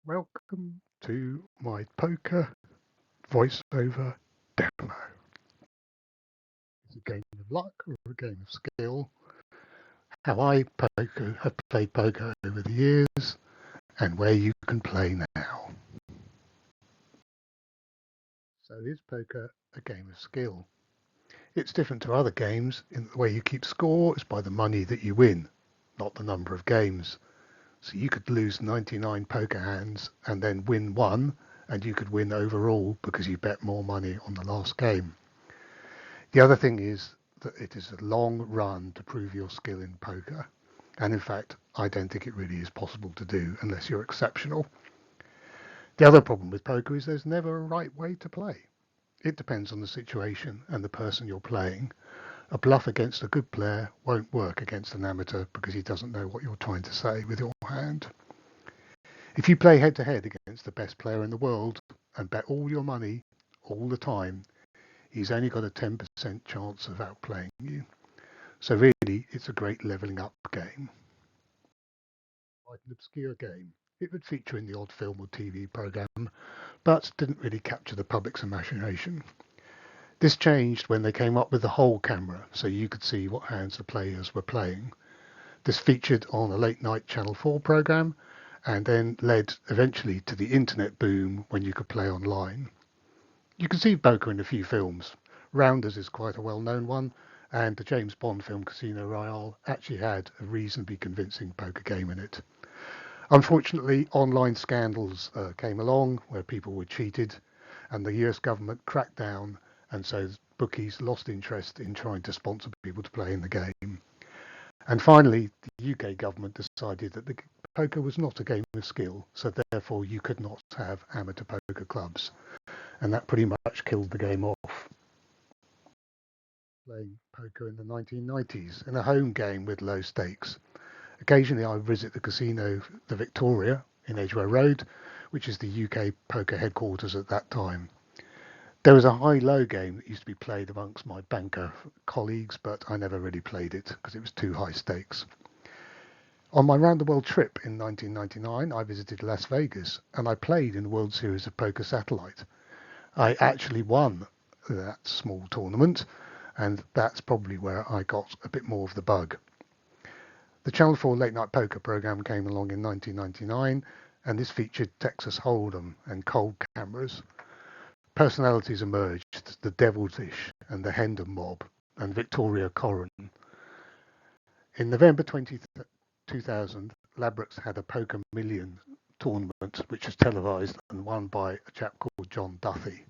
Welcome to my poker voiceover demo. It's a game of luck or a game of skill. How I have played poker over the years and where you can play now. So is poker a game of skill? It's different to other games in the way you keep score is by the money that you win, not the number of games. So you could lose 99 poker hands and then win one, and you could win overall because you bet more money on the last game. The other thing is that it is a long run to prove your skill in poker. And in fact, I don't think it really is possible to do unless you're exceptional. The other problem with poker is there's never a right way to play. It depends on the situation and the person you're playing. A bluff against a good player won't work against an amateur because he doesn't know what you're trying to say with your hand. If you play head to head against the best player in the world and bet all your money all the time, he's only got a 10% chance of outplaying you. So really, it's a great levelling up game. Quite an obscure game. It would feature in the odd film or TV programme, but didn't really capture the public's imagination. This changed when they came up with the whole camera, so you could see what hands the players were playing. This featured on a late night Channel 4 programme, and then led eventually to the internet boom when you could play online. You can see poker in a few films. Rounders is quite a well-known one, and the James Bond film Casino Royale actually had a reasonably convincing poker game in it. Unfortunately, online scandals came along where people were cheated, and the US government cracked down, and so bookies lost interest in trying to sponsor people to play in the game. And finally, the UK government decided that the poker was not a game of skill, so therefore you could not have amateur poker clubs. And that pretty much killed the game off. Playing poker in the 1990s in a home game with low stakes. Occasionally I would visit the casino, the Victoria, in Edgware Road, which is the UK poker headquarters at that time. There was a high-low game that used to be played amongst my banker colleagues, but I never really played it because it was too high stakes. On my round-the-world trip in 1999, I visited Las Vegas and I played in the World Series of Poker Satellite. I actually won that small tournament, and that's probably where I got a bit more of the bug. The Channel 4 late night poker program came along in 1999, and this featured Texas Hold'em and cold cameras. Personalities emerged, the Devilish and the Hendon Mob, and Victoria Corrin. In November 2000, Ladbrokes had a Poker Million tournament, which was televised and won by a chap called John Duthie.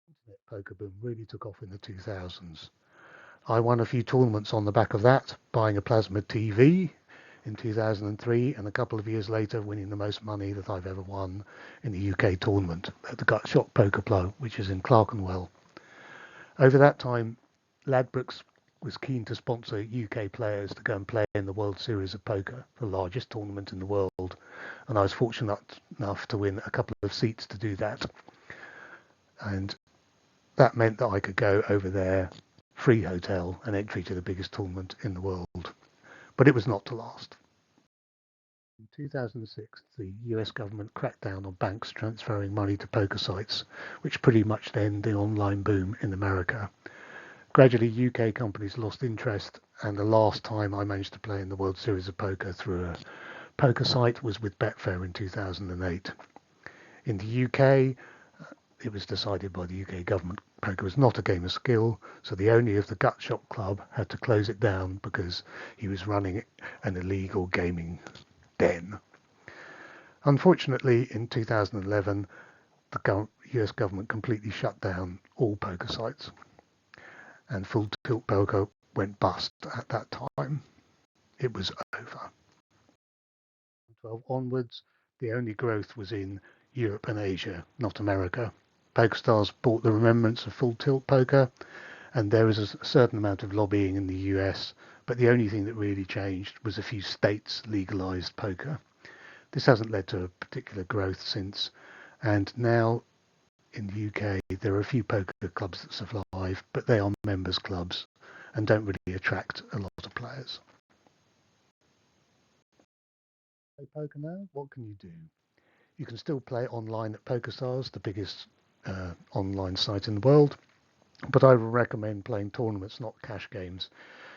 Internet poker boom really took off in the 2000s. I won a few tournaments on the back of that, buying a plasma TV in 2003, and a couple of years later winning the most money that I've ever won in the UK tournament at the Gutshot Poker Club, which is in Clerkenwell. Over that time, Ladbrokes was keen to sponsor UK players to go and play in the World Series of Poker, the largest tournament in the world, and I was fortunate enough to win a couple of seats to do that. And that meant that I could go over there, free hotel and entry to the biggest tournament in the world. But it was not to last. In 2006, the US government cracked down on banks transferring money to poker sites, which pretty much ended the online boom in America. Gradually, UK companies lost interest, and the last time I managed to play in the World Series of Poker through a poker site was with Betfair in 2008. In the UK, it was decided by the UK government poker was not a game of skill, so the owner of the Gutshot Club had to close it down because he was running an illegal gaming den. Unfortunately, in 2011, the US government completely shut down all poker sites, and Full Tilt Poker went bust at that time. It was over. 12 onwards, the only growth was in Europe and Asia, not America. PokerStars bought the remembrance of Full Tilt Poker, and there was a certain amount of lobbying in the US, but the only thing that really changed was a few states legalized poker. This hasn't led to a particular growth since, and now in the UK there are a few poker clubs that survive, but they are members clubs and don't really attract a lot of players. Play poker now? What can you do? You can still play online at PokerStars, the biggest online site in the world, but I recommend playing tournaments, not cash games.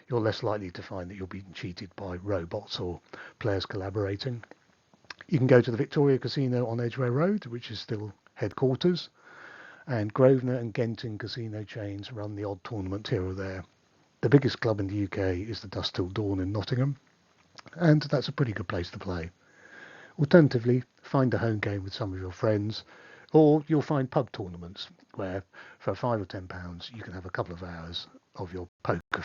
You're less likely to find that you're being cheated by robots or players collaborating. You can go to the Victoria Casino on Edgware Road, which is still headquarters, and Grosvenor and Genting casino chains run the odd tournament here or there. The biggest club in the UK is the Dusk Till Dawn in Nottingham, and that's a pretty good place to play. Alternatively, find a home game with some of your friends, or you'll find pub tournaments where for £5 or £10 you can have a couple of hours of your poker